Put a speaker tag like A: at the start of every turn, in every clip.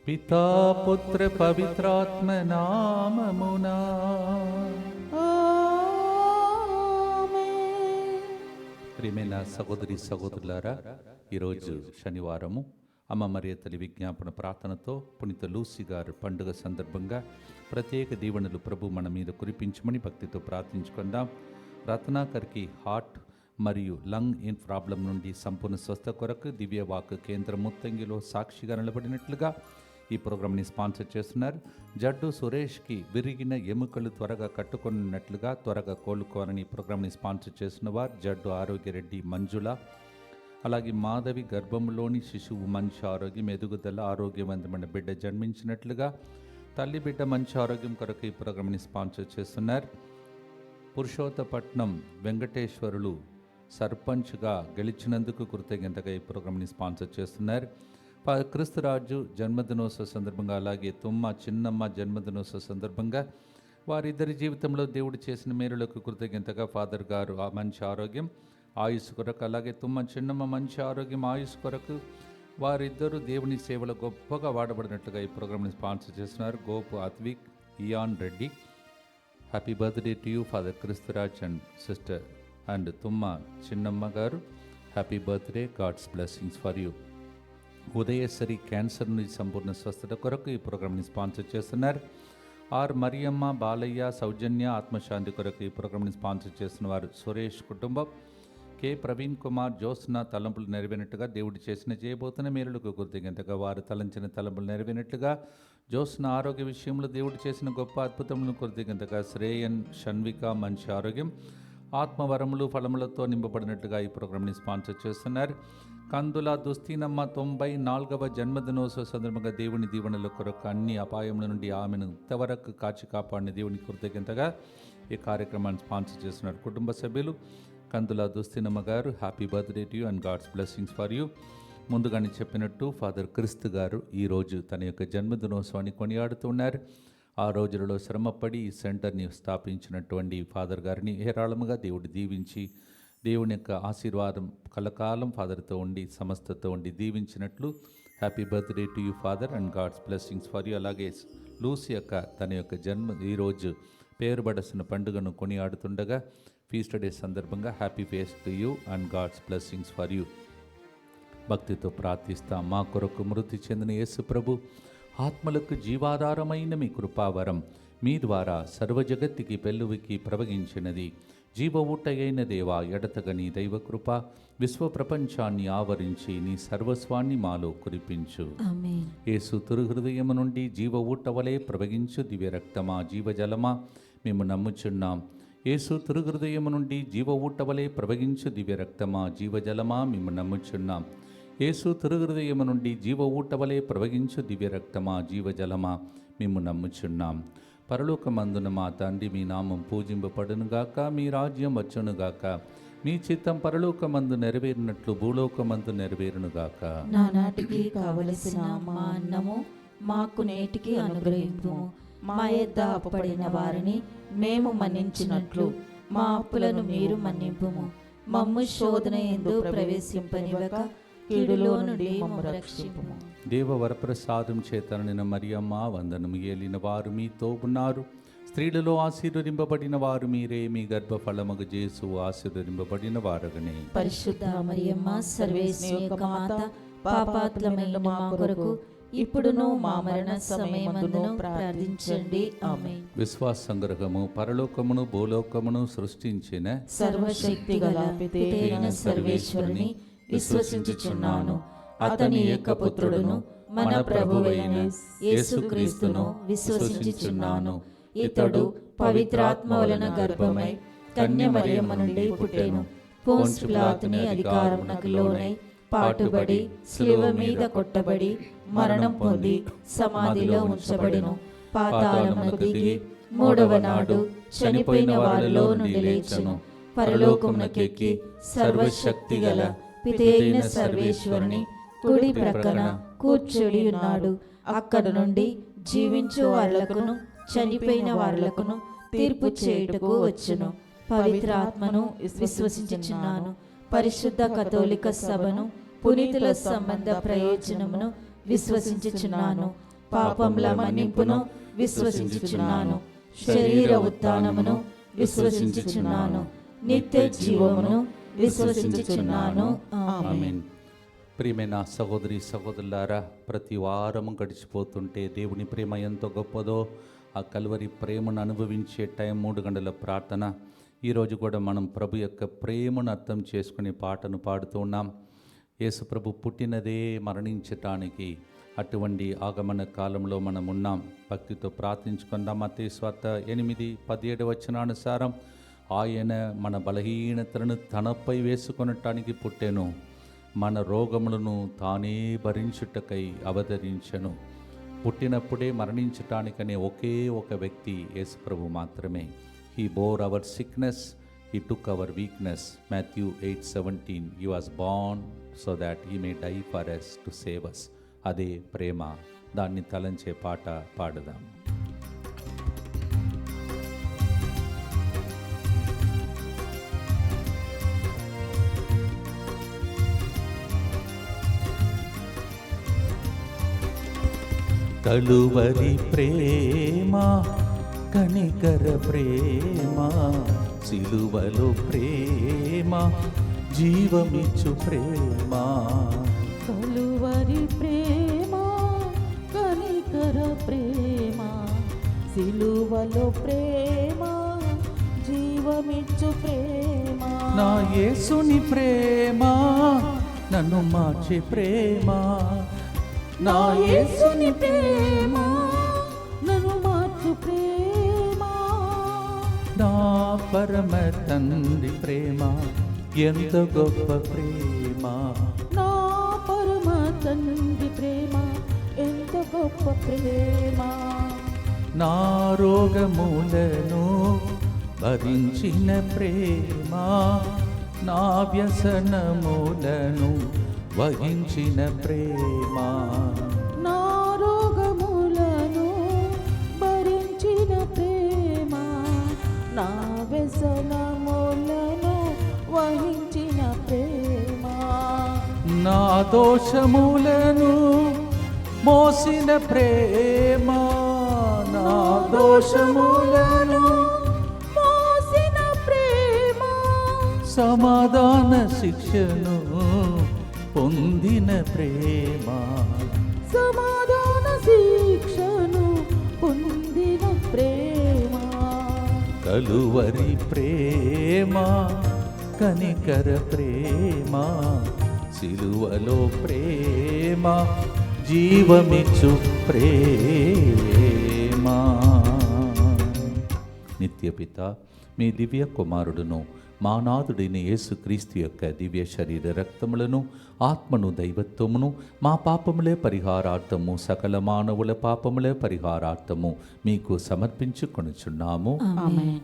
A: పితా పుత్ర పవిత్రాత్మ నామమునా ప్రియమైన సహోదరి సహోదరులారా, ఈరోజు శనివారము అమ్మ మరియ తల్లి విజ్ఞాపన ప్రార్థనతో పునీత లూసీ గారు పండుగ సందర్భంగా ప్రత్యేక దీవెనలు ప్రభు మన మీద కురిపించమని భక్తితో ప్రార్థించుకుందాం. రత్నాకర్కి హార్ట్ మరియు లంగ్ ఇన్ ప్రాబ్లం నుండి సంపూర్ణ స్వస్థ కొరకు దివ్యవాక్ కేంద్రం ముత్తంగిలో సాక్షిగా నిలబడినట్లుగా ఈ ప్రోగ్రామ్ని స్పాన్సర్ చేస్తున్నారు. జడ్డు సురేష్కి విరిగిన ఎముకలు త్వరగా కట్టుకున్నట్లుగా త్వరగా కోలుకోవాలని ఈ ప్రోగ్రామ్ని స్పాన్సర్ చేస్తున్న వారు జడ్డు ఆరోగ్యరెడ్డి మంజుల. అలాగే మాధవి గర్భంలోని శిశువు మంచి ఆరోగ్యం, ఎదుగుదల, ఆరోగ్యవంతమైన బిడ్డ జన్మించినట్లుగా తల్లి బిడ్డ మంచి ఆరోగ్యం కొరకు ఈ ప్రోగ్రామ్ని స్పాన్సర్ చేస్తున్నారు. పురుషోత్తపట్నం వెంకటేశ్వరులు సర్పంచ్గా గెలిచినందుకు కృతజ్ఞతగా ఈ ప్రోగ్రామ్ని స్పాన్సర్ చేస్తున్నారు. క్రిస్తురాజు జన్మదినోత్సవ సందర్భంగా, అలాగే తుమ్మ చిన్నమ్మ జన్మదినోత్సవ సందర్భంగా వారిద్దరి జీవితంలో దేవుడు చేసిన మేలులకు కృతజ్ఞతగా ఫాదర్ గారు ఆ మంచి ఆరోగ్యం ఆయుష్ కొరకు, అలాగే తుమ్మ చిన్నమ్మ మంచి ఆరోగ్యం ఆయుష్ కొరకు వారిద్దరూ దేవుని సేవలో గొప్పగా వాడబడినట్లుగా ఈ ప్రోగ్రామ్ని స్పాన్సర్ చేస్తున్నారు. Gopu Athvik Ian Reddy. Happy birthday to you father Kristuraj and sister and Tumma Chinnamma garu. Happy birthday, God's blessings for you. Udayasri cancer నుంచి సంపూర్ణ స్వస్థత కొరకు ఈ ప్రోగ్రామ్ని స్పాన్సర్ చేస్తున్నారు. ఆర్ మరియమ్మ, బాలయ్య, సౌజన్య ఆత్మశాంతి కొరకు ఈ ప్రోగ్రామ్ని స్పాన్సర్ చేస్తున్న వారు సురేష్ కుటుంబం. కె ప్రవీణ్ కుమార్, జ్యోత్స్న తలంపులు నెరవేరినట్టుగా దేవుడు చేయబోతున్న మేలులకు కృతజ్ఞతగా వారు తలంచిన తలంపులు నెరవేరినట్లుగా జ్యోత్స్న ఆరోగ్య విషయంలో దేవుడు చేసిన గొప్ప అద్భుతములను కృతజ్ఞతగా శ్రేయన్, షణ్విక మంచి ఆరోగ్యం, ఆత్మవరములు ఫలములతో నింపబడినట్లుగా ఈ ప్రోగ్రామ్ని స్పాన్సర్ చేస్తున్నారు. కందుల దుస్తీనమ్మ 94వ జన్మదినోత్సవ సందర్భంగా దేవుని దీవెనల కొరకు అన్ని అపాయముల నుండి ఆమెను ఇంతవరకు కాచి కాపాడిన దేవుని కృతజ్ఞతగా ఈ కార్యక్రమాన్ని స్పాన్సర్ చేస్తున్నారు. కుటుంబ సభ్యులు కందుల దుస్తీనమ్మ గారు, happy birthday to you and God's blessings for you. ముందుగానే చెప్పినట్టు ఫాదర్ క్రిస్తు గారు ఈరోజు తన యొక్క జన్మదినోత్సవాన్ని కొనియాడుతున్నారు. ఆ రోజులలో శ్రమపడి ఈ సెంటర్ని స్థాపించినటువంటి ఫాదర్ గారిని ఏరాళముగా దేవుడు దీవించి దేవుని యొక్క ఆశీర్వాదం కలకాలం ఫాదర్తో ఉండి సమస్తతో ఉండి దీవించినట్లు happy birthday to you father and God's blessings for you. అలాగే లూసీ యొక్క తన యొక్క ఈరోజు పేరుబడసిన పండుగను కొనియాడుతుండగా ఫీస్ట్ డే సందర్భంగా happy feast to you and God's blessings for you. భక్తితో ప్రార్థిస్తాం. మా కొరకు మృతి చెందిన యేసు ప్రభు ఆత్మలకు జీవాధారమైన మీ కృపావరం మీ ద్వారా సర్వజగత్తికి పెళ్ళువికి ప్రవగించినది. జీవ ఊటయైన దేవా, ఎడతగని దైవకృప విశ్వ ప్రపంచాన్ని ఆవరించి నీ సర్వస్వాన్ని మాలో కురిపించు. యేసు తిరుహృదయము నుండి జీవ ఊట వలె ప్రవగించు దివ్య రక్తమా, జీవజలమా మేము నమ్ముచున్నాం. యేసు తిరుహృదయము నుండి జీవ ఊట వలె ప్రవగించు దివ్య రక్తమా, జీవజలమా మేము నమ్ముచున్నాం. యేసు తిరుహృదయము నుండి జీవ ఊట వలె ప్రవగించు దివ్య రక్తమా, జీవజలమా మేము నమ్ముచున్నాం. పరలోకమందున మా తండ్రి, మీ నామం పూజింపబడునుగాక, మీ రాజ్యం వచ్చునుగాక, మీ చిత్తం పరలోకమందు నెరవేరినట్లు భూలోకమందు నెరవేరునుగాక.
B: నానాటికి కావలసిన మా అన్నము మాకు నేటికి అనుగ్రహింపుము. మా యొద్ద అప్పుపడిన వారిని మేము మన్నించినట్లు మా అప్పులను మీరు మన్నింపుము. మమ్ము శోధన యందు ప్రవేశింపనివ్వక కీడులో నుండి మమ్ము రక్షింపుము.
A: దేవ వరప్రసాదం చేత నిన్న మరియమ్మ వందనము. ఏలిన వారు మీతో ఉన్నారు, స్త్రీలలో ఆశీర్వదింపబడిన వారు మీరే, మీ గర్భఫలమగు యేసు ఆశీర్వదింపబడిన వారగనే.
B: పరిశుద్ధ మరియమ్మ సర్వేశ్వరి యొక్క మాత, పాపాత్ములమైన మా కొరకు ఇప్పుడును మా మరణ సమయమందును ప్రార్థించండి. ఆమేన్.
A: విశ్వాస సంగ్రహము. పరలోకమును భూలోకమును సృష్టించిన
B: సర్వశక్తిగల పితైన సర్వేశ్వరుని విశ్వసించుచున్నాను. అతని ఏకపుత్రుడును మన ప్రభువైన యేసుక్రీస్తును విశ్వసించుచున్నాను. ఇతడు పవిత్రాత్మ వలన గర్భమై కన్య మరియమ్మ నుండి పుట్టెను. పోన్స్ పిలాతుని అధికారమునకు లోనై పాటుబడి శిలువ మీద కొట్టబడి మరణం పొంది సమాధిలో ఉంచబడెను. పాతాళమునకు దిగి మూడవ నాడు చనిపోయిన వారిలో నుండి లేచెను. పరలోకమునకెక్కి సర్వశక్తిగల పితైన సర్వేశ్వరుని కుడి ప్రక్కన కూర్చొని ఉన్నాడు. అక్కడ నుండి జీవించు వారులకును చనిపోయిన వారులకును తీర్పు చేయుటకు వచ్చును. పవిత్ర ఆత్మను విశ్వసించుచున్నాను. పరిశుద్ధ కథోలిక సభను, పునీతుల సంబంధ ప్రయోజనమును విశ్వసించుచున్నాను. పాపముల మన్నింపును విశ్వసించుచున్నాను. శరీర ఉత్థానమును విశ్వసించుచున్నాను. నిత్య జీవమును విశ్వసించుచున్నాను.
A: ఆమేన్. ప్రియమైన సహోదరి సహోదరులారా, ప్రతి వారము గడిచిపోతుంటే దేవుని ప్రేమ ఎంతో గొప్పదో ఆ కల్వరి ప్రేమను అనుభవించే టైం 3 గంటల ప్రార్థన. ఈరోజు కూడా మనం ప్రభు యొక్క ప్రేమను అర్థం చేసుకునే పాటను పాడుతూ ఉన్నాం. యేసు ప్రభు పుట్టినదే మరణించటానికి. అటువంటి ఆగమన కాలంలో మనం ఉన్నాం. భక్తితో ప్రార్థించుకుందాం. మత్తయి సువార్త 8:17 వచనానుసారం ఆయన మన బలహీనతలను తనపై వేసుకొనటానికి పుట్టెను, మన రోగములను తానే భరించుటకై అవతరించెను. పుట్టినప్పుడే మరణించటానికనే ఒకే ఒక వ్యక్తి యేసు ప్రభు మాత్రమే. He bore our sickness, he took our weakness. Matthew 8:17 He was born so that he may die for us to save us. అదే ప్రేమ. దాన్ని తలంచే పాట పాడదాం. కలువరి ప్రేమ, కనికర ప్రేమ, సిలువలో ప్రేమ, జీవమిచ్చు ప్రేమ.
B: కలువరి ప్రేమ, కనికర ప్రేమ, సిలువలో ప్రేమ, జీవమిచ్చు ప్రేమ.
A: నా యేసుని ప్రేమ, నన్ను మార్చే ప్రేమ.
B: నా యేసుని ప్రేమ, నన్ను మార్చు ప్రేమ.
A: నా పరమ తండ్రి ప్రేమ, ఎంత గొప్ప ప్రేమ.
B: నా పరమ తండ్రి ప్రేమ, ఎంత గొప్ప ప్రేమ.
A: నా రోగములను భరించిన ప్రేమ, నా వ్యసనములను వహించిన ప్రేమ.
B: నా రోగములను భరించిన ప్రేమ, నా వ్యసనములను వహించిన ప్రేమ.
A: నా దోషములను మోసిన ప్రేమ, నా దోషములను
B: మోసిన ప్రేమ.
A: సమాధాన శిక్షను పొందిన ప్రేమ.
B: సమాధాన శిక్షను పొందిన ప్రేమ.
A: కలువరి ప్రేమ, కనికర ప్రేమ, సిలువలో ప్రేమ, జీవమిచ్చు ప్రేమ. నిత్యపిత, మీ దివ్య కుమారుడును మా నాథుడైన యేసుక్రీస్తు యొక్క దివ్య శరీర రక్తములను, ఆత్మను, దైవత్వమును మా పాపములే పరిహారార్థము, సకల మానవుల పాపములే పరిహారార్థము మీకు సమర్పించుకొనుచున్నాము.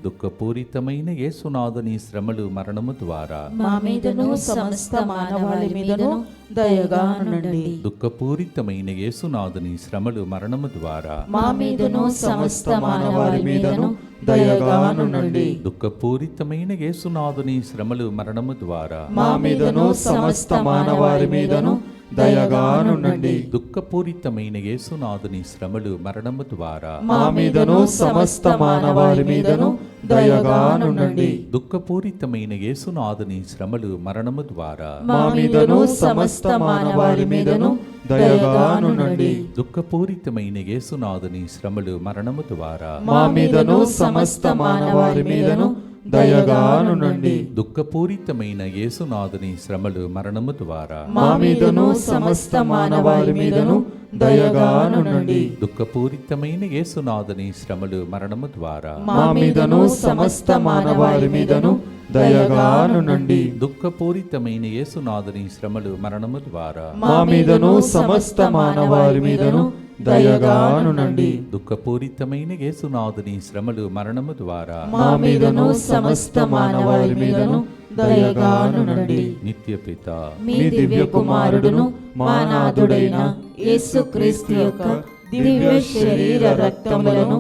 A: దుఃఖపూరితమైన యేసునాథుని శ్రమలు, మరణము ద్వారా
B: మా మీదను సమస్త మానవాళి మీదను దయగా నుండి.
A: దుఃఖపూరితమైన యేసునాథుని శ్రమలు, మరణము ద్వారా
B: మా మీదను సమస్త మానవాళి మీదను దయగా నుండి.
A: దుఃఖపూరితమైన యేసునాథుని శ్రమలు, మరణము ద్వారా
B: మా మీదను సమస్త మానవాళి మీదను దయగా నుండి.
A: దుఃఖపూరితమైన యేసునాథుని శ్రమలు, మరణము ద్వారా
B: మా మీదను సమస్త మానవాళి మీదను దయగా నుండి.
A: దుఃఖపూరితమైన యేసునాథుని శ్రమలు, మరణము ద్వారా
B: మా మీదను సమస్త మానవాళి మీదను దయగా నుండి.
A: దుఃఖపూరితమైన యేసునాథుని శ్రమలు, మరణము ద్వారా
B: మా మీదను సమస్త మానవాళి మీదను దయగా నుండి.
A: దుఃఖపూరితమైన యేసునాథుని శ్రమలు, మరణము ద్వారా
B: మా మీదను సమస్త మానవాళి మీదను దయగా నుండి.
A: దుఃఖపూరితమైన యేసునాథుని శ్రమలు, మరణము ద్వారా
B: మా మీదను సమస్త మానవాళి మీదను దయగా నుండి.
A: దుఃఖపూరితమైన యేసునాథుని శ్రమలు, మరణము ద్వారా
B: మా మీదను సమస్త మానవాళి మీదను దయగా నుండి.
A: దుఃఖపూరితమైన యేసునాథుని శ్రమలు, మరణము ద్వారా
B: మా మీదను సమస్త మానవాళి మీదను దయగా నుండి.
A: నిత్యపిత,
B: మీ దివ్య కుమారుడును మా నాథుడైన యేసుక్రీస్తు యొక్క దివ్య శరీర రక్తములను,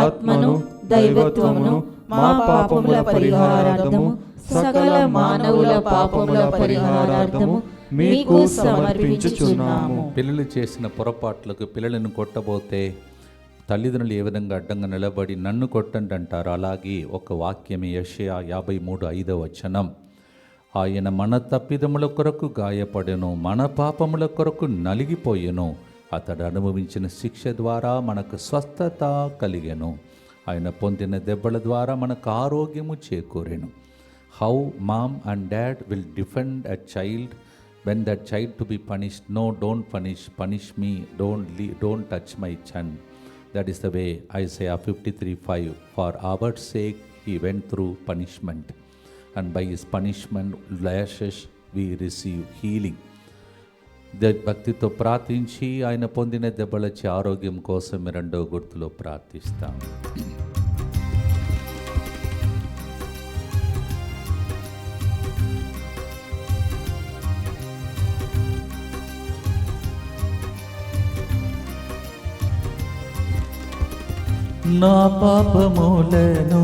B: ఆత్మను, దైవత్వమును మా పాపముల పరిహారార్థము, సకల మానవుల పాపముల పరిహారార్థము
C: మీకు సమర్పించుచున్నాము.
A: పిల్లలు చేసిన పొరపాట్లకు పిల్లలను కొట్టబోతే తల్లిదండ్రులు ఏ విధంగా అడ్డంగా నిలబడి నన్ను కొట్టండి అంటారు. అలాగే ఒక వాక్యమే యెషయా 53:5 ఆయన మన తప్పిదముల కొరకు గాయపడెను, మన పాపముల కొరకు నలిగిపోయెను, అతడు అనుభవించిన శిక్ష ద్వారా మనకు స్వస్థత కలిగెను, ఆయన పొందిన దెబ్బల ద్వారా మనకు ఆరోగ్యము చేకూరెను. How mom and dad will defend a child when that child to be punished. No, don't punish me, don't touch my chin. That is the way Isaiah 53:5, for our sake he went through punishment, and by his punishment lashes we receive healing. భక్తితో ప్రార్థించి ఆయన పొందిన దెబ్బలచి ఆరోగ్యం కోసం రెండో గుర్తులో ప్రార్థిస్తాం. నా పాపములను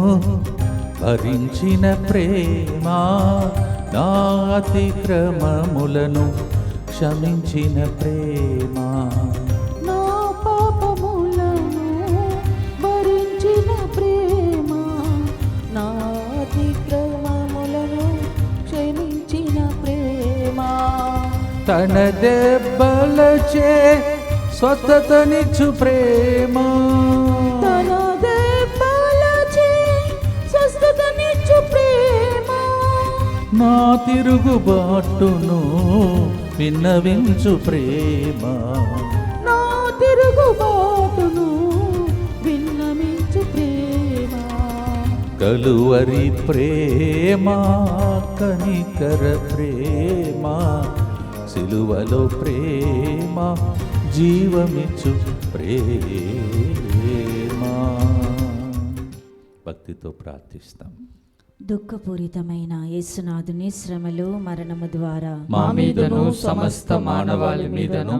A: భరించిన ప్రేమ, నా అతిక్రమములను క్షమించిన ప్రేమ,
B: నా పాపములను భరించిన ప్రేమ, నా అతిక్రమములను క్షమించిన ప్రేమ,
A: తన దెబ్బలచే స్వస్థతనిచ్చు ప్రేమ,
B: తన దెబ్బలచే స్వస్థతనిచ్చు ప్రేమ,
A: నా తిరుగుబాటును విన్నవించు ప్రేమ,
B: నా తిరుగుబాటును విన్నవించు ప్రేమ,
A: కలువరి ప్రేమ, కనికర ప్రేమ, సిలువలో ప్రేమ, జీవమిచ్చు ప్రేమ. భక్తితో ప్రార్థిస్తాం.
B: దుఃఖపూరితమైన యేసునాథుని శ్రమలు మరణము ద్వారా
C: మా మీదను సమస్త మానవాళి మీదను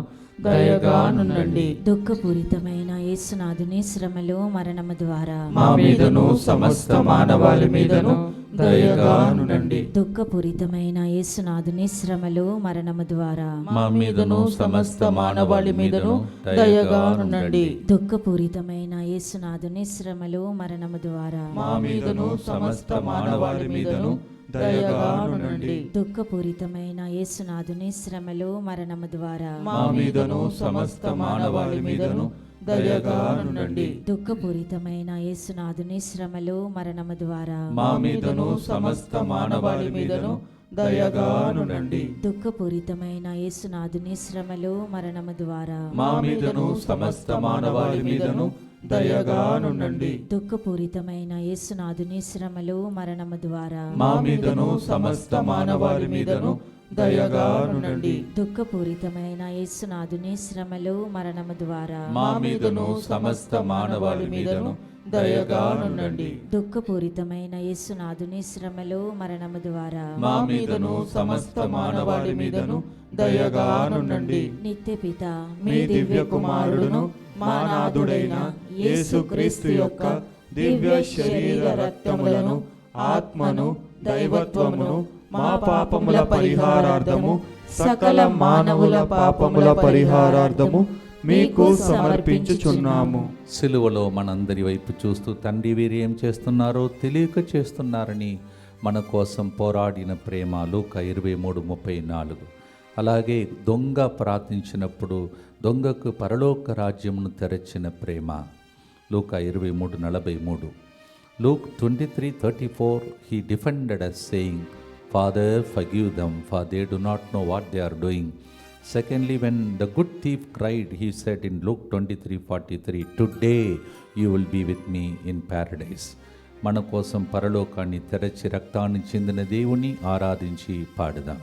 C: దయగానుండండి.
B: దుఃఖపూరితమైన యేసునాథుని శ్రమలు మరణము ద్వారా
C: మా మీదను సమస్త మానవాళి మీదను దయగానుండండి.
B: దుఃఖపూరితమైన యేసునాథుని శ్రమలు మరణము ద్వారా
A: మా మీదను సమస్త మానవాళి మీదను దయగానుండండి.
B: దుఃఖపూరితమైన యేసునాథుని శ్రమలు మరణము ద్వారా
C: మా మీదను సమస్త మానవాళి మీదను దయగానుండండి.
B: దుఃఖపూరితమైన యేసునాథుని శ్రమలు మరణము ద్వారా
C: మా మీదను సమస్త మానవాళి మీదను దయగానుండండి.
B: దుఃఖపూరితమైన యేసునాథుని శ్రమలు మరణము ద్వారా
C: మా మీదను సమస్త మానవాళి మీదను దయగానుండండి.
B: దుఃఖపూరితమైన యేసునాథుని శ్రమలు మరణము ద్వారా
C: మా మీదను సమస్త మానవాళి మీదను దయగానుండండి.
B: దుఃఖపూరితమైన యేసునాథుని శ్రమలు మరణము ద్వారా
C: మా మీదను సమస్త మానవాళి మీదను దయగానుండండి.
B: దుఃఖపూరితమైన యేసునాథుని శ్రమలు మరణము ద్వారా
C: మా మీదను సమస్త మానవాళి మీదను దయగానుండండి.
B: దుఃఖపూరితమైన యేసునాథుని శ్రమలు మరణము ద్వారా
C: మా మీదను సమస్త మానవాళి మీదను దయగానుండండి.
B: నిత్య పిత
C: మీ దివ్య కుమారుడును మా నాథుడైన యేసుక్రీస్తు యొక్క దివ్య శరీర రక్తములను, ఆత్మను, దైవత్వమును మా పాపముల పరిహారార్థము, సకల మానవుల పాపముల పరిహారార్థము మీకు సమర్పించుచున్నాము.
A: సిలువలో మనందరి వైపు చూస్తూ తండ్రి వీరు ఏం చేస్తున్నారో తెలియక చేస్తున్నారని మన కోసం పోరాడిన ప్రేమ. లూకా 23:34. అలాగే దొంగ ప్రార్థించినప్పుడు దొంగకు పరలోక రాజ్యమును తెరచిన ప్రేమ. లూకా 23:43. Luke 23:34, he defended us saying, Father, forgive them, for they do not know what they are doing. Secondly, when the good thief cried, he said in Luke 23:43, today you will be with me in paradise. మన కోసం పరలోకాన్ని తెరచి రక్తాన్ని చెందిన దేవుని ఆరాధించి పాడుదాం.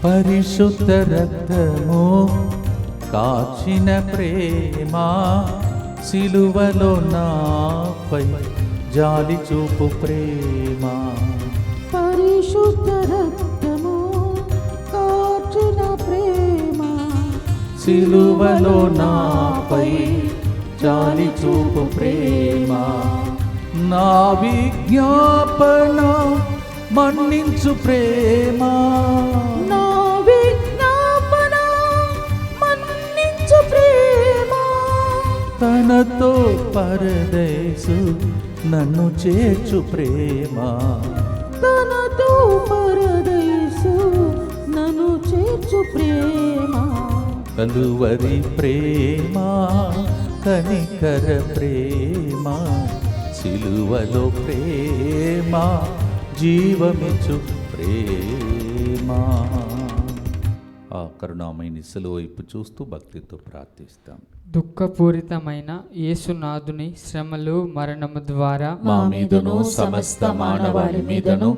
A: పరిశుద్ధ రక్తము కాచిన ప్రేమ, సిలువలో నాపై జాలి చూపు ప్రేమ.
B: పరిశుద్ధ రక్తము కాచిన ప్రేమ,
A: సిలువలో నాపై జాలి చూపు ప్రేమ, నా విజ్ఞాపన మన్నించు ప్రేమ,
B: నా విజ్ఞాపన మన్నించు ప్రేమ,
A: తనతో పరదేశు నన్ను చేర్చు ప్రేమ,
B: తనతో పరదేశు నన్ను చేర్చు ప్రేమ,
A: కలువరి ప్రేమ, కనికర ప్రేమ, సిలువలో ప్రేమ, జీవమిచ్చు ప్రేమ. ఆ కరుణామయిని సిలువ వైపు చూస్తూ భక్తితో ప్రార్థిస్తాం.
D: దుఃఖపూరితమైన యేసునాథుని శ్రమలు మరణము ద్వారా
B: మా మీదను సమస్త మానవాళి మీదను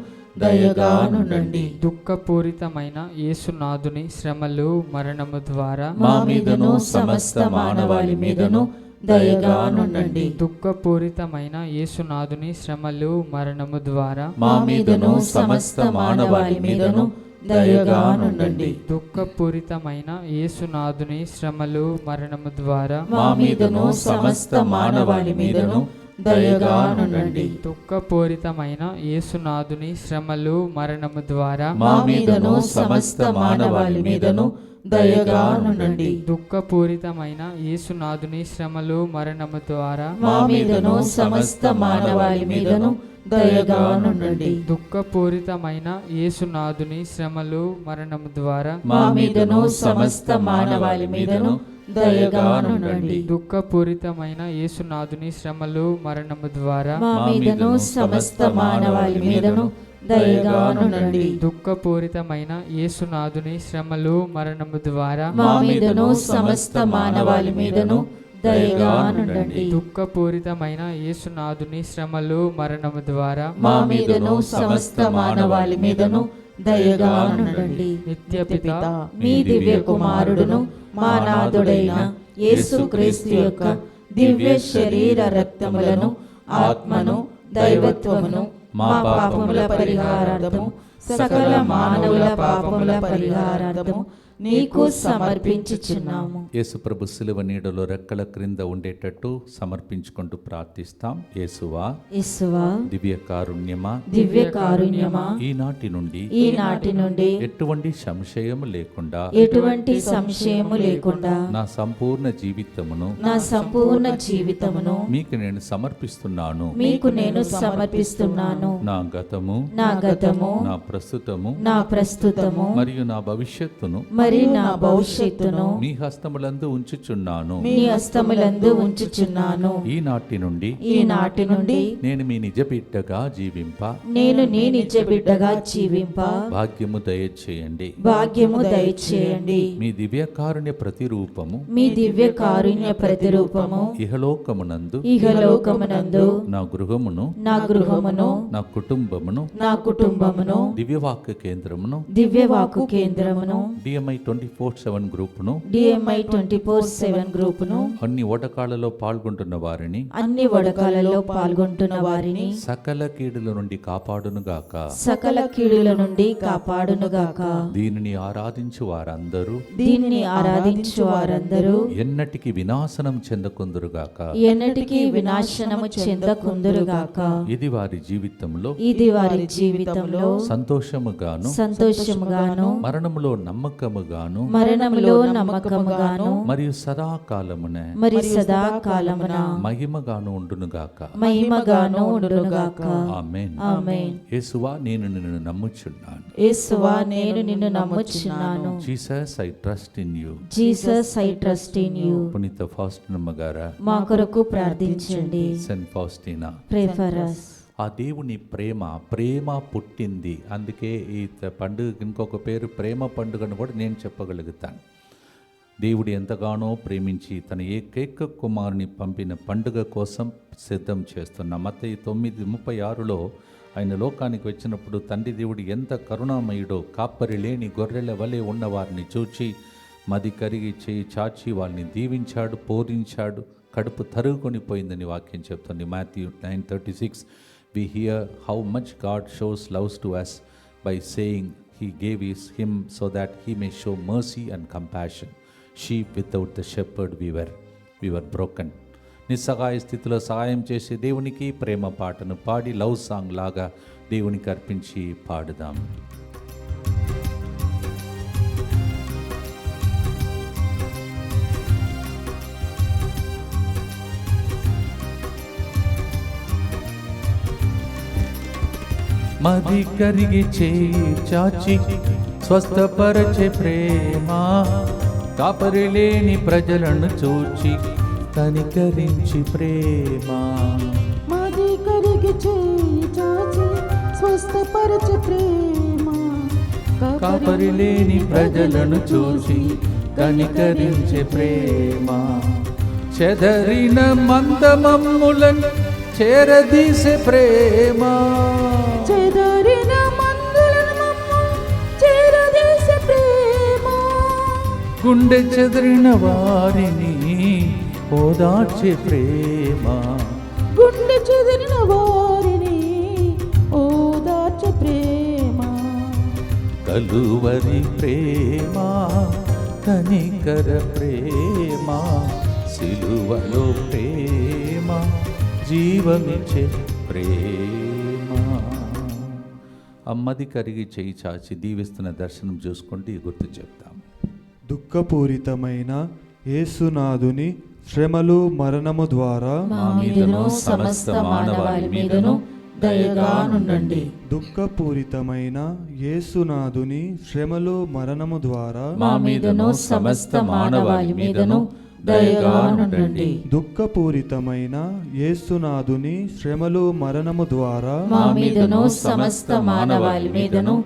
B: దయగానుండండి.
D: దుఃఖపూరితమైన యేసునాథుని శ్రమలు మరణము ద్వారా
B: మా మీదను సమస్త మానవాళి మీదను దయగానుండండి.
D: దుఃఖపూరితమైన యేసునాథుని శ్రమలు మరణము ద్వారా
B: మా మీదను సమస్త మానవాళి మీదను దయగానుండండి.
D: దుఃఖపూరితమైన యేసునాథుని శ్రమలు మరణము ద్వారా
B: మా మీదను సమస్త మానవాళి మీదను దయగానుండండి.
D: దుఃఖపూరితమైన యేసునాథుని శ్రమలు మరణము ద్వారా
B: మా మీదను సమస్త మానవాళి మీదను దయగానుండండి.
D: దుఃఖపూరితమైన యేసునాథుని శ్రమలు మరణము ద్వారా
B: మా మీదను సమస్త మానవాళి మీదను దయగానుండండి.
D: దుఃఖపూరితమైన యేసునాథుని శ్రమలు మరణము ద్వారా
B: మా మీదను సమస్త మానవాళి మీదను దయగానుండండి.
D: దుఃఖపూరితమైన యేసునాథుని శ్రమలు మరణము ద్వారా
B: మా మీదను సమస్త మానవాళి మీదను దయగానుండండి.
D: దుఃఖపూరితమైన యేసునాథుని శ్రమలు మరణము ద్వారా
B: మా మీదను సమస్త మానవాళి మీదను దయగానుండండి.
D: దుఃఖపూరితమైన యేసునాథుని శ్రమలు మరణము ద్వారా
B: మా మీదను సమస్త మానవాళి మీదను దయగానుండండి.
D: నిత్యపిత
B: మీ దివ్య కుమారుడును మా నాథుడైన యేసుక్రీస్తు యొక్క దివ్య శరీర రక్తములను ఆత్మను దైవత్వమును మా పాపముల పరిహారార్థము సకల మానవుల పాపముల పరిహారార్థము నీకు సమర్పించుచున్నాము.
A: యేసు ప్రభు సిలువ నీడలో రెక్కల క్రింద ఉండేటట్టు సమర్పించుకుంటూ ప్రార్థిస్తాం. యేసువా,
B: యేసువా,
A: దివ్య కారుణ్యమా,
B: దివ్య కారుణ్యమా,
A: ఈనాటి నుండి
B: ఈనాటి నుండి
A: ఎటువంటి సంశయము లేకుండా
B: ఎటువంటి సంశయము లేకుండా
A: నా సంపూర్ణ జీవితమును
B: నా సంపూర్ణ జీవితమును
A: మీకు నేను సమర్పిస్తున్నాను.
B: మీకు నేను సమర్పిస్తున్నాను.
A: నా గతము,
B: నా గతము,
A: నా ప్రస్తుతము
B: నా ప్రస్తుతము
A: మరియు నా భవిష్యత్తును
B: మరి నా భవిష్యత్తును
A: మీ హస్తములందు ఉంచుచున్నాను.
B: మీ హస్తములందు ఉంచుచున్నాను.
A: ఈనాటి నుండి
B: ఈనాటి నుండి
A: నేను మీ నిజ బిడ్డగా జీవింప
B: నేను నీ నిజ బిడ్డగా జీవింప
A: భాగ్యము దయచేయండి.
B: భాగ్యము దయచేయండి.
A: మీ దివ్య కారుణ్య ప్రతిరూపము
B: మీ దివ్య కారుణ్య ప్రతిరూపము
A: ఇహలోకమునందు
B: ఇహలోకమునందు
A: నా గృహమును
B: నా గృహమును
A: నా కుటుంబమును
B: నా కుటుంబమును
A: దివ్యవాక్య కేంద్రమును
B: దివ్యవాకు కేంద్రమును
A: DMI 24/7 గ్రూపును
B: DMI 24/7 గ్రూపును
A: అన్ని ఓటకాలలో పాల్గొంటున్న వారిని
B: అన్ని వడకాలలో పాల్గొంటున్న వారిని
A: సకల కీడుల నుండి కాపాడునుగాక.
B: సకల కీడుల నుండి కాపాడునుగాక.
A: దీనిని ఆరాధించు వారందరూ
B: దీనిని ఆరాధించు వారందరూ
A: ఎన్నటికి వినాశనం చెందకుందురుగాక.
B: ఎన్నటికీ వినాశనము చెందకుందురుగాక.
A: ఇది వారి జీవితంలో
B: ఇది వారి జీవితంలో
A: సంతోషముగాను
B: సంతోషముగాను
A: మరణములో నమ్మకముగాను
B: మరణములో నమ్మకముగాను
A: మరియు సదాకాలమున
B: మరి సదాకాలమున
A: మహిమగాను ఉండునుగాక.
B: మహిమగాను ఉండునుగాక.
A: ఆమేన్.
B: ఆమేన్.
A: యేసువా, నేను నిన్ను నమ్ముచున్నాను.
B: యేసువా, నేను నిన్ను నమ్ముచున్నాను.
A: Jesus, I trust in you.
B: Jesus, I trust in you.
A: పునీత ఫాస్టినమ్మ గారా,
B: మా కొరకు ప్రార్థించండి.
A: Saint Faustina,
B: pray for us.
A: ఆ దేవుని ప్రేమ పుట్టింది. అందుకే ఈ పండుగ ఇంకొక పేరు ప్రేమ పండుగను కూడా నేను చెప్పగలుగుతాను. దేవుడు ఎంతగానో ప్రేమించి తన ఏకైక కుమారుని పంపిన పండుగ కోసం సిద్ధం చేస్తున్న మత్తయి 9:36లో ఆయన లోకానికి వచ్చినప్పుడు తండ్రి దేవుడు ఎంత కరుణామయుడో, కాపరి లేని గొర్రెల వలె ఉన్న వారిని చూచి మది కరిగి చేయి చాచి వాళ్ళని దీవించాడు, పోరించాడు, కడుపు తరుగుకొని పోయిందని వాక్యం చెప్తుంది. Matthew 9:36 we hear how much God shows love to us by saying he gave him so that he may show mercy and compassion. Sheep without the shepherd we were broken. నిస్సహాయ స్థితిలో సహాయం చేసే దేవునికి ప్రేమ పాటను పాడి లవ్ సాంగ్ లాగా దేవునికి అర్పించి పాడుదాం. మది కరిగి చేయి చాచి స్వస్థపరచే ప్రేమ, కాపరి లేని ప్రజలను చూచి కనికరించి ప్రేమ.
B: మది కరిగి చేయి చాచి స్వస్థపరచే ప్రేమ,
A: కాపరి లేని ప్రజలను చూచి కనికరించే ప్రేమ. చెదరిన మందమమ్ములను చేరదీసే ప్రేమ,
B: చెదరిన మందులను చేరదీసే ప్రేమ.
A: గుండె చెదరిన వారిని ఓదార్చే ప్రేమ,
B: గుండె చెదిరిన వారిని ఓదార్చే ప్రేమ.
A: కలువరి ప్రేమ, కనికర ప్రేమ, సిలువలో ప్రేమ, జీవమిచ్చే ప్రేమ. అమ్మది కరిగి చేయి చాచి దీవిస్తున్న దర్శనం చూసుకుంటూ ఈ గుర్తు చెప్తాం.
C: దుఃఖపూరితమైన యేసునాథుని శ్రమలు మరణము ద్వారా
B: మా మీదను సమస్త మానవాళి మీదను దయగా నుండండి.
C: దుఃఖపూరితమైన యేసునాథుని శ్రమలు మరణము ద్వారా
B: మా మీదను సమస్త మానవాళి మీదను దయగా నుండండి.
C: దుఃఖపూరితమైన యేసునాథుని శ్రమలు మరణము ద్వారా
B: మా మీదను సమస్త మానవాళి మీదను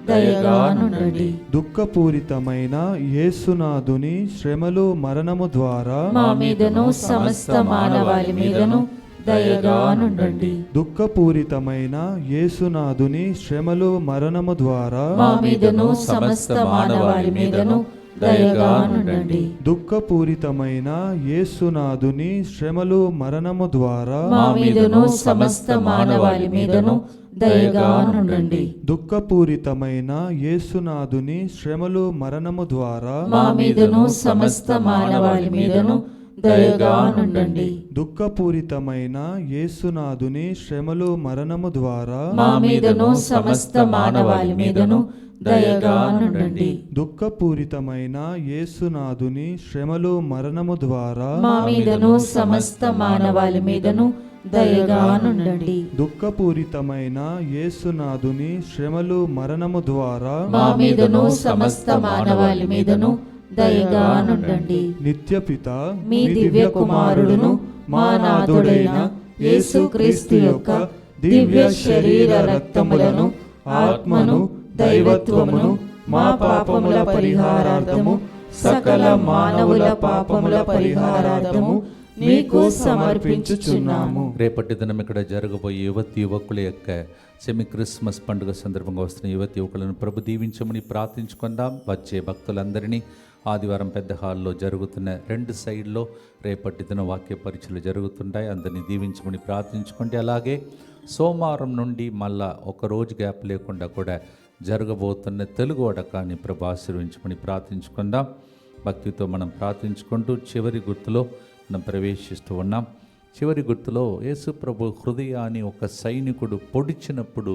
B: దయగా నుండండి.
C: దుఃఖపూరితమైన యేసునాథుని శ్రమలు మరణము ద్వారా
B: మా మీదను సమస్త మానవాళి మీదను దయగా నుండండి.
C: దుఃఖపూరితమైన యేసునాథుని శ్రమలు మరణము ద్వారా
B: మా మీదను సమస్త మానవాళి మీదను దయగా నుండండి.
C: దుఃఖపూరితమైన యేసునాథుని శ్రమలు మరణము ద్వారా
B: మా మీదను సమస్త మానవాళి మీదను దయగా నుండండి.
C: దుఃఖపూరితమైన యేసునాథుని శ్రమలు మరణము ద్వారా
B: మా మీదను సమస్త మానవాళి మీదను దయగా నుండండి.
C: దుఃఖపూరితమైన యేసునాథుని శ్రమలు మరణము ద్వారా
B: మా మీదను సమస్త మానవాళి మీదను దయగా నుండండి.
C: దుఃఖపూరితమైన యేసునాథుని శ్రమలు మరణము ద్వారా
B: మా మీదను సమస్త మానవాళి మీదను దయగా నుండండి.
C: దుఃఖపూరితమైన యేసునాథుని శ్రమలు మరణము ద్వారా
B: మా మీదను సమస్త మానవాళి మీదను దయగా నుండండి.
C: నిత్యపిత
B: మీ దివ్య కుమారుడును మా నాథుడైన యేసుక్రీస్తు యొక్క దివ్య శరీర రక్తములను ఆత్మను దైవత్వమును మా పాపముల పరిహారార్థము సకల మానవుల పాపముల పరిహారార్థము మీకు సమర్పించుచున్నాము.
A: రేపటి దినం ఇక్కడ జరగబోయే యువకుల యొక్క సెమీ క్రిస్మస్ పండుగ సందర్భంగా వస్తున్న యువకులను ప్రభు దీవించమని ప్రార్థించుకుందాం. వచ్చే భక్తులందరినీ ఆదివారం పెద్ద హాల్లో జరుగుతున్న 2 సైడ్లో రేపటి దిన వాక్య పరీక్షలు జరుగుతుంటాయి. అందరినీ దీవించమని ప్రార్థించుకోండి. అలాగే సోమవారం నుండి మళ్ళా ఒక రోజు గ్యాప్ లేకుండా కూడా జరగబోతున్న తెలుగు వడకాన్ని ప్రభు ఆశీర్వించమని ప్రార్థించుకుందాం. భక్తితో మనం ప్రార్థించుకుంటూ చివరి గుర్తులో మనం ప్రవేశిస్తూ ఉన్నాం. చివరి గుర్తులో యేసు ప్రభు హృదయాన్ని ఒక సైనికుడు పొడిచినప్పుడు,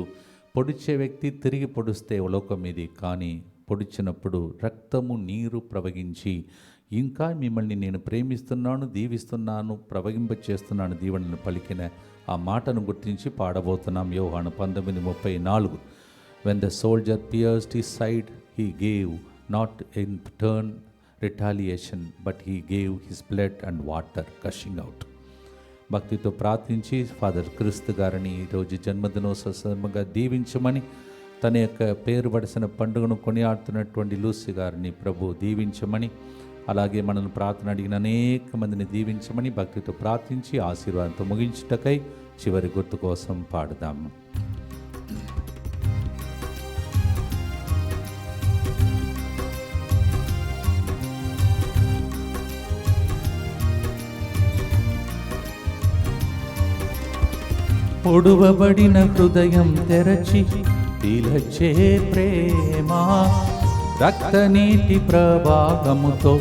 A: పొడిచే వ్యక్తి తిరిగి పొడిస్తే లోకం ఇది, కానీ పొడిచినప్పుడు రక్తము నీరు ప్రవహించి ఇంకా మిమ్మల్ని నేను ప్రేమిస్తున్నాను, దీవిస్తున్నాను, ప్రవహింపచేస్తున్నాను దీవెనలను పలికిన ఆ మాటను గుర్తించి పాడబోతున్నాం. యోహాను 19:34. When the soldier pierced his side, he gave not in turn retaliation, but he gave his blood and water gushing out. భక్తితో ప్రార్థించి ఫాదర్ క్రిస్తు గారిని ఈరోజు జన్మదినోత్సవంగా దీవించమని, తన యొక్క పేరు పడిసిన పండుగను కొనియాడుతున్నటువంటి లూసి గారిని ప్రభు దీవించమని, అలాగే మనల్ని ప్రార్థన అడిగిన అనేక మందిని దీవించమని భక్తితో ప్రార్థించి ఆశీర్వాదంతో ముగించుటకై చివరి గుర్తు కోసం పాడుదాము. పొడువబడిన హృదయం తెరచి పిలచే ప్రేమ, రక్తనీటి ప్రభావముతో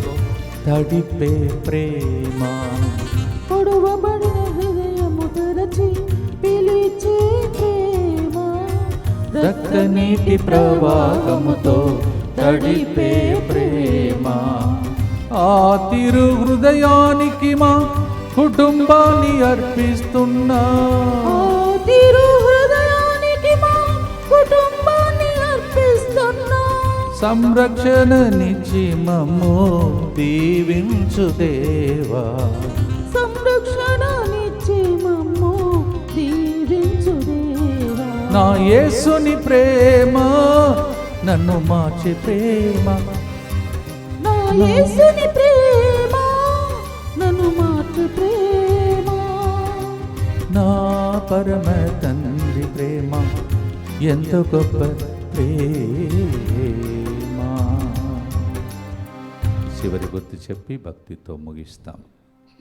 A: తడిపే ప్రేమ.
B: పొడవబడిన హృదయము తెరచి పిలిచే ప్రేమ,
A: రక్తనీటి ప్రవాహముతో తడిపే ప్రేమ. ఆ తిరు హృదయానికి మా కుటుంబాన్ని అర్పిస్తున్నా.
B: ఆ తిరు హృదయానికి మా కుటుంబాన్ని అర్పిస్తున్నా.
A: సంరక్షణనిచ్చి మమ్ము దీవించు దేవా.
B: సంరక్షణనిచ్చి మమ్ము దీవించు దేవా.
A: నా యేసుని ప్రేమ నన్ను మార్చే ప్రేమ.
B: నా యేసుని ప్రేమ నన్ను మార్చు ప్రేమ.
A: నా పరమ తండ్రి ప్రేమ ఎంత గొప్ప ప్రేమ. చివరి గుర్తు చెప్పి భక్తితో ముగిస్తాం.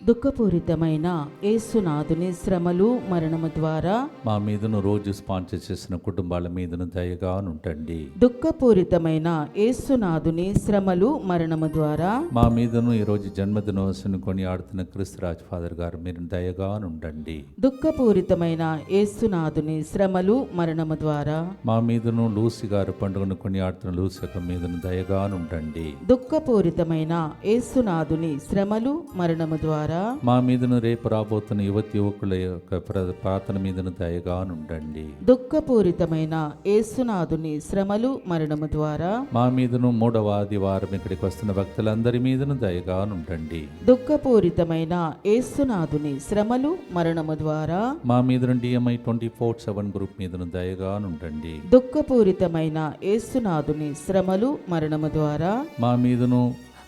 B: దుఃఖపూరితమైన యేసునాథుని శ్రమలు మరణము ద్వారా
A: మా మీదను రోజు స్పాన్సర్ చేసిన కుటుంబాల మీదను దయగా ఉంటండి.
B: దుఃఖపూరితమైన యేసునాథుని శ్రమలు మరణము ద్వారా
A: మా మీదను ఈరోజు జన్మదినోత్సవం కొని ఆడుతున్న క్రిస్తురాజ్ ఫాదర్ గారు మీరు దయగా ఉండండి.
B: దుఃఖపూరితమైన యేసునాథుని శ్రమలు మరణము ద్వారా
A: మా మీదను లూసి గారు పండుగను కొని ఆడుతున్న లూసక మీదను దయగా ఉండండి.
B: దుఃఖపూరితమైన యేసునాథుని శ్రమలు మరణము ద్వారా
A: మా మీదను రేపు రాబోతున్న యువకుల యొక్క ప్రార్థన మీదను దయగా ఉండండి.
B: దుఃఖపూరితమైన యేసునాథుని శ్రమలు మరణము ద్వారా
A: మా మీదను మూడవ ఆదివారం ఇక్కడికి వస్తున్న భక్తులందరి మీదను దయగా ఉండండి.
B: దుఃఖపూరితమైన యేసునాథుని శ్రమలు మరణము ద్వారా
A: మా మీదను DMI 24/7 గ్రూప్ మీదను దయగా ఉండండి.
B: దుఃఖపూరితమైన యేసునాథుని శ్రమలు మరణము ద్వారా
A: మా మీదను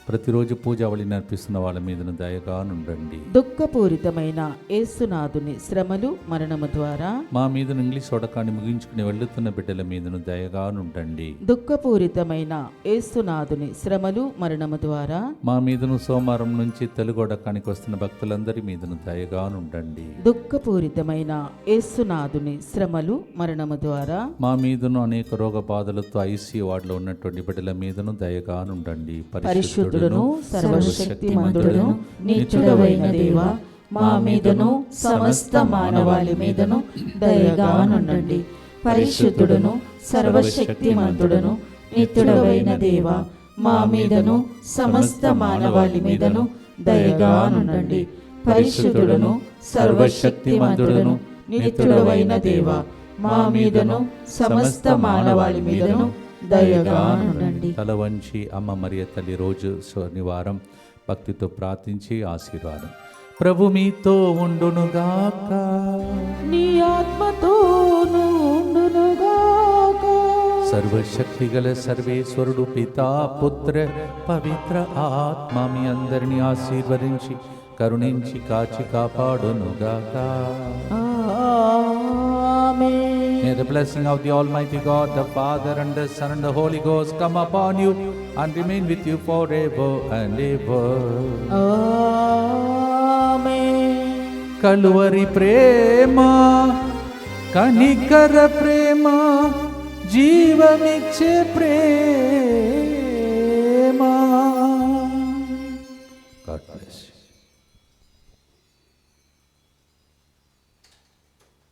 A: ప్రతిరోజు పూజావళి నర్పిస్తున్న వాళ్ళ మీదను దయగా ఉండండి.
B: దుఃఖపూరితమైన యేసునాథుని శ్రమలు మరణము ద్వారా
A: మా మీదను ఇంగ్లీష్ వడకాన్ని ముగించుకుని వెళ్తున్న బిడ్డల మీదను దయగా ఉండండి.
B: దుఃఖపూరితమైన యేసునాథుని శ్రమలు మరణము ద్వారా
A: మా మీదను సోమవారం నుంచి తెలుగు వడకానికి వస్తున్న భక్తులందరి మీదను దయగా ఉండండి.
B: దుఃఖపూరితమైన యేసునాథుని శ్రమలు మరణము ద్వారా
A: మా మీదను అనేక రోగ బాధలతో ICU వార్డులో ఉన్నటువంటి బిడ్డల మీదను దయగా ఉండండి.
B: పరిశుద్ధుడును సర్వశక్తిమంతుడును నిత్యుడవైన దేవా, మా మీదను సమస్త మానవాళి మీదను దయగా నుండండి. పరిశుద్ధుడును సర్వశక్తిమంతుడును నిత్యుడవైన దేవా, మా మీదను సమస్త మానవాళి మీదను దయగా నుండండి. పరిశుద్ధుడును సర్వశక్తిమంతుడును నిత్యుడవైన దేవా, మా మీదను సమస్త మానవాళి మీదను దయగా నుండండి.
A: తల వంచి అమ్మ మరియ తల్లి రోజు శనివారం భక్తితో ప్రార్థించి ఆశీర్వాదం. ప్రభు మీతో ఉండునుగాక,
B: నీ ఆత్మతోను ఉండునుగాక.
A: సర్వశక్తి గల సర్వేశ్వరుడు పితా పుత్ర పవిత్ర ఆత్మ మీ అందరినీ ఆశీర్వదించి కరుణించి కాచి కాపాడునుగాక. May the blessing of the Almighty God, the Father and the Son and the Holy Ghost come upon you and remain with you forever and ever.
B: Amen.
A: Calvary Prema, కనికర Prema, జీవమిచ్చే Prema,